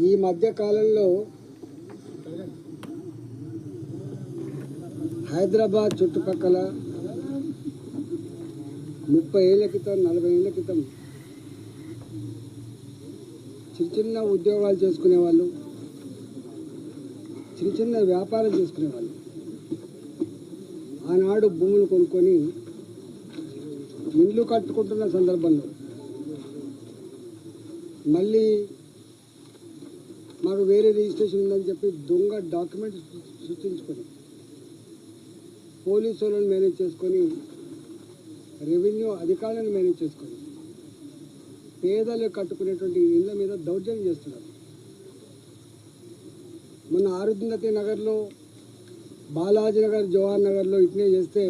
ఈ మధ్య కాలంలో హైదరాబాద్ చుట్టుపక్కల 30 ఏళ్ల క్రితం 40 ఏళ్ల క్రితం చిన్న ఉద్యోగాలు చేసుకునేవాళ్ళు, చిన్న వ్యాపారం చేసుకునేవాళ్ళు. ఆనాడు భూములు కొనుక్కొని ఇల్లు కట్టుకుంటున్న సందర్భంలో మళ్ళీ మాకు వేరే రిజిస్ట్రేషన్ ఉందని చెప్పి దొంగ డాక్యుమెంట్ సృష్టించుకొని పోలీసు వాళ్ళని మేనేజ్ చేసుకొని రెవెన్యూ అధికారులను మేనేజ్ చేసుకొని పేదలు కట్టుకునేటువంటి ఇళ్ళ మీద దౌర్జన్యం చేస్తున్నారు. మొన్న ఆరుంధతి నగర్లో, బాలాజీ నగర్, జవహర్ నగర్లో ఇట్నే చేస్తే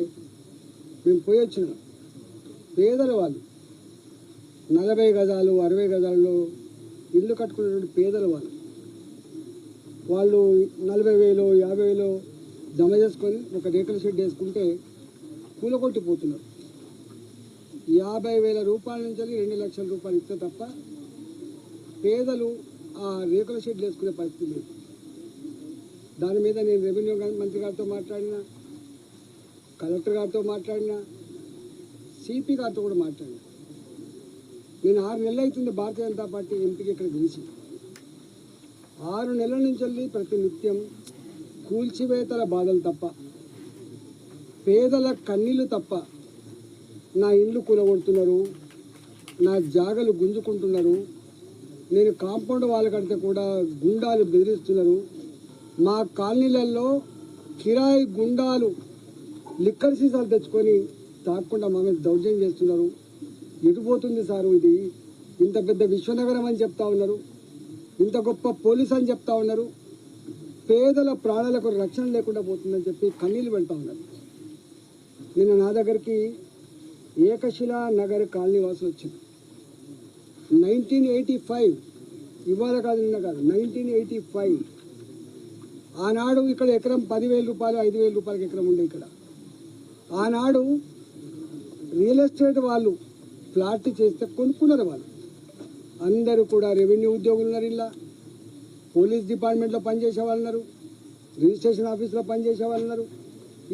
మేము పోయి వచ్చినాం. పేదల వాళ్ళు 40 గజాలు 60 గజాల్లో ఇల్లు కట్టుకునేటువంటి పేదల వాళ్ళు 40,000 50,000 జమ చేసుకొని ఒక రేకుల షెడ్ వేసుకుంటే కూలగొట్టిపోతున్నారు. 50,000 రూపాయల నుంచి 2 లక్షల రూపాయలు ఇస్తే తప్ప పేదలు ఆ రేకుల షెడ్ వేసుకునే పరిస్థితి లేదు. దాని మీద నేను రెవెన్యూ మంత్రి గారితో మాట్లాడినా, కలెక్టర్ గారితో మాట్లాడినా, సిపి గారితో కూడా మాట్లాడినా. నేను 6 నెలలు అవుతుంది భారతీయ జనతా పార్టీ ఎంపీకి ఇక్కడ గెలిచి. 6 నెలల నుంచి ప్రతి నిత్యం కూల్చివేతల బాధలు తప్ప, పేదల కన్నీళ్ళు తప్ప, నా ఇల్లు కూలగొడుతున్నారు, నా జాగలు గుంజుకుంటున్నారు, నేను కాంపౌండ్ వాళ్ళ కడితే కూడా గుండాలు బెదిరిస్తున్నారు, మా కాలనీలలో కిరాయి గుండాలు లిక్కర్ సీసాలు తెచ్చుకొని తాకుండా మా మీద దౌర్జన్యం చేస్తున్నారు. ఎటుపోతుంది సారు ఇది? ఇంత పెద్ద విశ్వనగరం అని చెప్తా ఉన్నారు, ఇంత గొప్ప పోలీస్ అని చెప్తా ఉన్నారు, పేదల ప్రాణాలకు రక్షణ లేకుండా పోతుందని చెప్పి కన్నీళ్ళు పెడతా ఉన్నారు. నిన్న నా దగ్గరికి ఏకశిలా నగర్ కాలనీ వాసులు వచ్చింది. 1985, ఇవాళ కాదు నిన్న కాదు, 1985 ఆనాడు ఇక్కడ ఎకరం 10,000 రూపాయలు 5,000 రూపాయలకి ఎకరం ఉండే. ఇక్కడ ఆనాడు రియల్ ఎస్టేట్ వాళ్ళు ఫ్లాట్ చేస్తే కొనుక్కున్నారు. వాళ్ళు అందరూ కూడా రెవెన్యూ ఉద్యోగులు ఉన్నారు, ఇలా పోలీస్ డిపార్ట్మెంట్లో పనిచేసే వాళ్ళు ఉన్నారు, రిజిస్ట్రేషన్ ఆఫీస్లో పనిచేసే వాళ్ళు ఉన్నారు.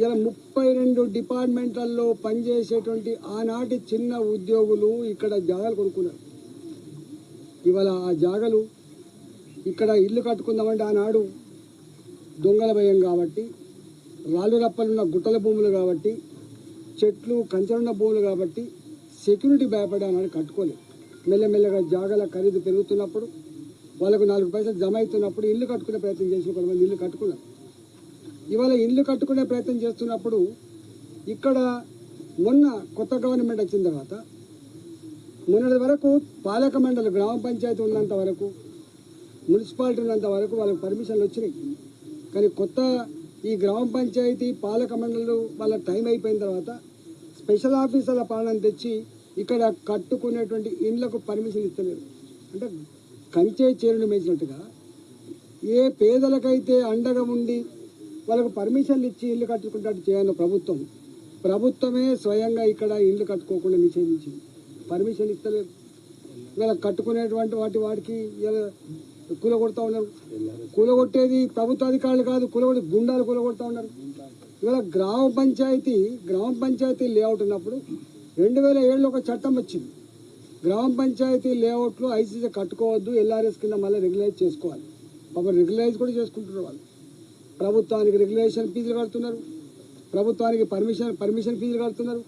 ఇలా 32 డిపార్ట్మెంట్లలో పనిచేసేటువంటి ఆనాటి చిన్న ఉద్యోగులు ఇక్కడ జాగాలు కొనుక్కున్నారు. ఇవాళ ఆ జాగాలు ఇక్కడ ఇల్లు కట్టుకుందామంటే ఆనాడు దొంగల భయం కాబట్టి, రాళ్ళు రప్పలున్న గుట్టల భూములు కాబట్టి, చెట్లు కంచెలున్న భూములు కాబట్టి సెక్యూరిటీ భయపడి ఆనాడు కట్టుకోలేదు. మెల్లమెల్లగా జాగాల ఖరీదు పెరుగుతున్నప్పుడు, వాళ్ళకు 4 పైసలు జమ అవుతున్నప్పుడు ఇల్లు కట్టుకునే ప్రయత్నం చేసిన కొంతమంది ఇల్లు కట్టుకున్నారు. ఇవాళ ఇల్లు కట్టుకునే ప్రయత్నం చేస్తున్నప్పుడు ఇక్కడ మొన్న కొత్త గవర్నమెంట్ వచ్చిన తర్వాత మొన్నటి వరకు పాలక మండలి, గ్రామ పంచాయతీ ఉన్నంత వరకు, మున్సిపాలిటీ ఉన్నంత వరకు వాళ్ళకి పర్మిషన్లు వచ్చినాయి. కానీ కొత్త ఈ గ్రామ పంచాయతీ పాలక మండలు వాళ్ళ టైం అయిపోయిన తర్వాత స్పెషల్ ఆఫీసర్ల పాలన తెచ్చి ఇక్కడ కట్టుకునేటువంటి ఇండ్లకు పర్మిషన్ ఇస్తలేరు. అంటే కంచే చేరుని మేసినట్టుగా ఏ పేదలకైతే అండగా ఉండి వాళ్ళకు పర్మిషన్లు ఇచ్చి ఇల్లు కట్టుకుంటట్టు చేయాలి ప్రభుత్వమే స్వయంగా ఇక్కడ ఇల్లు కట్టుకోకుండా నిషేధించింది. పర్మిషన్ ఇస్తలేదు. ఇలా కట్టుకునేటువంటి వాటికి ఇలా కూలగొడతా ఉన్నారు. కూలగొట్టేది ప్రభుత్వ అధికారులు కాదు, కూలగొట్టి గుండాలు కూలగొడతా ఉన్నారు. ఇవాళ గ్రామ పంచాయతీ లేఅవుట్ ఉన్నప్పుడు 2007లో ఒక చట్టం వచ్చింది. గ్రామ పంచాయతీ లేఅవుట్లు ఐసీసీ కట్టుకోవద్దు, ఎల్ఆర్ఎస్ కింద మళ్ళీ రెగ్యులైజ్ చేసుకోవాలి. పాపం రెగ్యులైజ్ కూడా చేసుకుంటున్నారు వాళ్ళు. ప్రభుత్వానికి రెగ్యులేషన్ ఫీజులు కడుతున్నారు, ప్రభుత్వానికి పర్మిషన్ ఫీజులు కడుతున్నారు,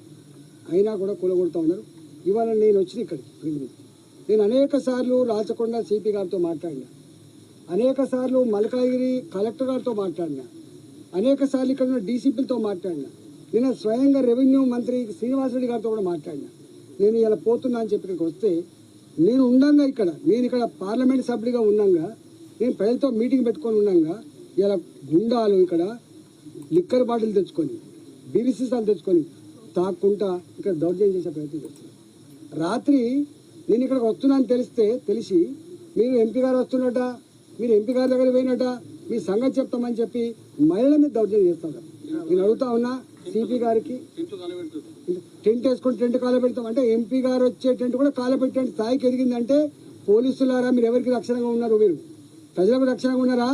అయినా కూడా కూలగొడుతూ ఉన్నారు. ఇవాళ నేను వచ్చిన ఇక్కడికి నేను అనేక సార్లు రాచకొండ సిపి గారితో మాట్లాడినా, అనేక సార్లు మల్కాగిరి కలెక్టర్ గారితో మాట్లాడినా, అనేక సార్లు ఇక్కడ ఉన్న డీసీపీలతో మాట్లాడినా, నేను స్వయంగా రెవెన్యూ మంత్రి శ్రీనివాసరెడ్డి గారితో కూడా మాట్లాడినా. నేను ఇలా పోతున్నా అని చెప్పి ఇక్కడికి వస్తే నేను ఇక్కడ పార్లమెంట్ సభ్యుడిగా ఉన్నాగా, నేను ప్రజలతో మీటింగ్ పెట్టుకొని ఉన్నాగా, ఇలా గుండాలు ఇక్కడ లిక్కర్ బాటిల్ తెచ్చుకొని బీడీ సీసాలు తెచ్చుకొని తాక్కుంటా ఇక్కడ దౌర్జన్యం చేసే ప్రయత్నం చేస్తున్నారు. రాత్రి నేను ఇక్కడికి వస్తున్నాను తెలిసి మీరు ఎంపీ గారు వస్తున్నట, మీరు ఎంపీ గారి దగ్గర పోయినట, మీ సంగతి చెప్తామని చెప్పి మహిళల మీద దౌర్జన్యం చేస్తున్నారు. నేను అడుగుతా ఉన్నా సిపి గారికి, టెంట్ వేసుకొని టెంట్ కాలబెడతాం అంటే ఎంపీ గారు వచ్చే టెంట్ కూడా కాలబెట్టే స్థాయికి ఎదిగిందంటే పోలీసులారా మీరు ఎవరికి రక్షణగా ఉన్నారు? మీరు ప్రజలకు రక్షణగా ఉన్నారా?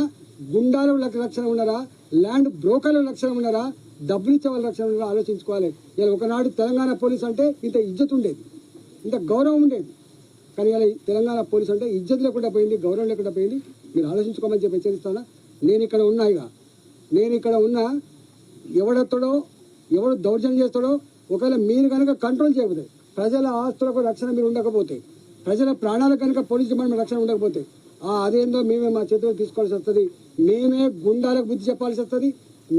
గుండాలకు రక్షణ ఉన్నారా? ల్యాండ్ బ్రోకర్లకు రక్షణ ఉన్నారా? డబ్బులు ఇచ్చే వాళ్ళ రక్షణ ఉన్నారా? ఆలోచించుకోవాలి. ఇలా ఒకనాడు తెలంగాణ పోలీస్ అంటే ఇంత ఇజ్జత్ ఉండేది, ఇంత గౌరవం ఉండేది. కానీ ఇలా తెలంగాణ పోలీస్ అంటే ఇజ్జత్ లేకుండా పోయింది, గౌరవం లేకుండా పోయింది. మీరు ఆలోచించుకోమని చెప్పి హెచ్చరిస్తానా? నేను ఇక్కడ ఉన్నా, నేను ఇక్కడ ఉన్నా, ఎవడెత్తడో ఎవడు దౌర్జన్యం చేస్తాడో ఒకవేళ మీరు కనుక కంట్రోల్ చేయకపోతే, ప్రజల ఆస్తులకు రక్షణ మీరు ఉండకపోతే, ప్రజల ప్రాణాలకు కనుక పోలీస్ డిపార్ట్మెంట్ రక్షణ ఉండకపోతే అదేందో మేమే మా చేతులకు తీసుకోవాల్సి వస్తుంది. మేమే గుండాలకు బుద్ధి చెప్పాల్సి వస్తుంది,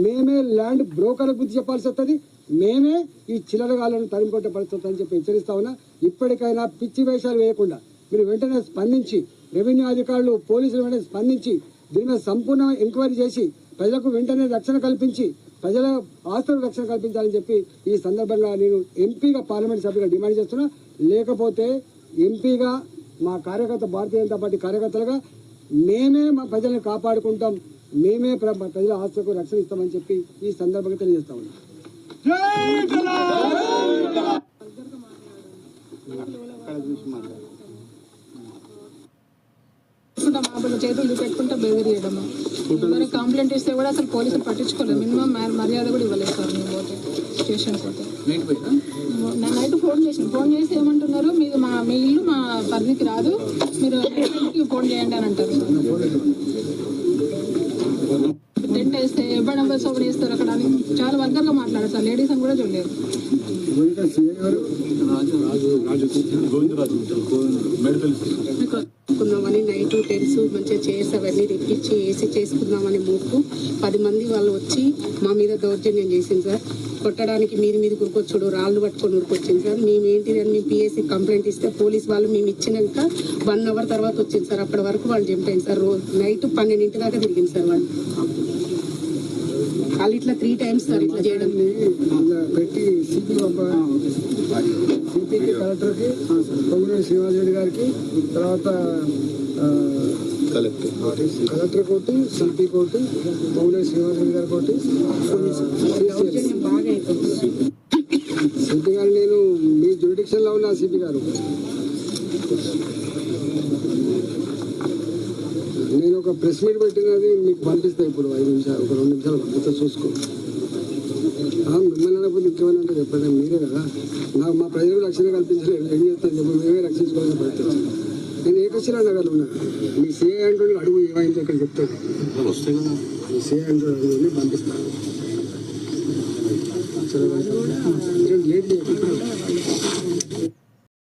మేమే ల్యాండ్ బ్రోకర్లకు బుద్ధి చెప్పాల్సి వస్తుంది, మేమే ఈ చిల్లరగాలను తరిమికొట్టే పరిస్థితి అని చెప్పి హెచ్చరిస్తా ఉన్నా. ఇప్పటికైనా పిచ్చి వేషాలు వేయకుండా మీరు వెంటనే స్పందించి, రెవెన్యూ అధికారులు పోలీసులు వెంటనే స్పందించి దీని మీద సంపూర్ణ ఎంక్వైరీ చేసి ప్రజలకు వెంటనే రక్షణ కల్పించి ప్రజల ఆస్తులకు రక్షణ కల్పించాలని చెప్పి ఈ సందర్భంగా నేను ఎంపీగా, పార్లమెంట్ సభ్యుగా డిమాండ్ చేస్తున్నా. లేకపోతే ఎంపీగా మా కార్యకర్త, భారతీయ జనతా పార్టీ కార్యకర్తలుగా మేమే మా ప్రజల్ని కాపాడుకుంటాం, మేమే ప్రజల ఆస్తులకు రక్షణ ఇస్తామని చెప్పి ఈ సందర్భంగా తెలియజేస్తా ఉన్నాం. చేతులు చూపెట్టుకుంటే బెదిరియడము, మరి కంప్లైంట్ ఇస్తే కూడా అసలు పోలీసులు పట్టించుకోలేదు. మినిమం మర్యాద కూడా ఇవ్వలేదు సార్. మేము పోతే స్టేషన్ పోతే నైట్ ఫోన్ చేసి ఏమంటున్నారు, మీ ఇల్లు మా పరిధికి రాదు, మీరు ఫోన్ చేయండి అని అంటారు. టెంట్ వేస్తే ఇవ్వడం సోపర్ చేస్తారు అక్కడ అని చాలా వర్గంగా మాట్లాడారు సార్. లేడీస్ అని కూడా చూడలేదు. చేసుకుందామని నైట్ టెన్స్ మంచిగా చైర్స్ అవన్నీ తెప్పించి ఏసీ చేసుకుందామని మూపు 10 మంది వాళ్ళు వచ్చి మా మీద దౌర్జన్యం చేసింది సార్. కొట్టడానికి మీద ఉరికొచ్చుడు, రాళ్ళు పట్టుకొని ఉరికొచ్చింది సార్. మేము ఏంటిది అని మేము పిఎస్సి కంప్లైంట్ ఇస్తే పోలీస్ వాళ్ళు మేము ఇచ్చినాక 1 అవర్ తర్వాత వచ్చింది సార్. అప్పటి వరకు వాళ్ళు చంపాయింది సార్. నైట్ 12 దాకా తిరిగింది సార్ వాళ్ళు ఇట్లా 3 times సార్ ఇట్లా చేయడం పెట్టి సిపికి కలెక్టర్కి పొంగులేటి శ్రీనివాస్ రెడ్డి గారికి, తర్వాత కలెక్టర్ కోటి, సిపి కోటి, పొంగులేటి శ్రీనివాస్ రెడ్డి గారి కోటి, బాగా అవుతుంది. సిపి గారు నేను మీ జ్యూరిడిక్షన్ లో ఉన్నా. సిపి గారు నేను ఒక ప్రెస్ మీట్ పెట్టినది మీకు పంపిస్తాను ఇప్పుడు 5 నిమిషాలు, ఒక 2 నిమిషాలు పంపిస్తా, చూసుకో. మిమ్మల్ని అనకపోతే ఇంకేమైనా అంటే చెప్పండి, మీరే కదా నాకు మా ప్రజలకు రక్షణ కల్పించలేదు. ఏం చేస్తాను చెప్పి మేమే రక్షించుకోవాలని ప్రయత్నం. నేను ఏకశిలా నగర్ ఉన్నా. మీ సిఐ అంటూ అడుగు ఏమైందో ఇక్కడ చెప్తాను. మీ సిఐ అంటూ అడుగుని పంపిస్తాను. లేట్ చేయకుండా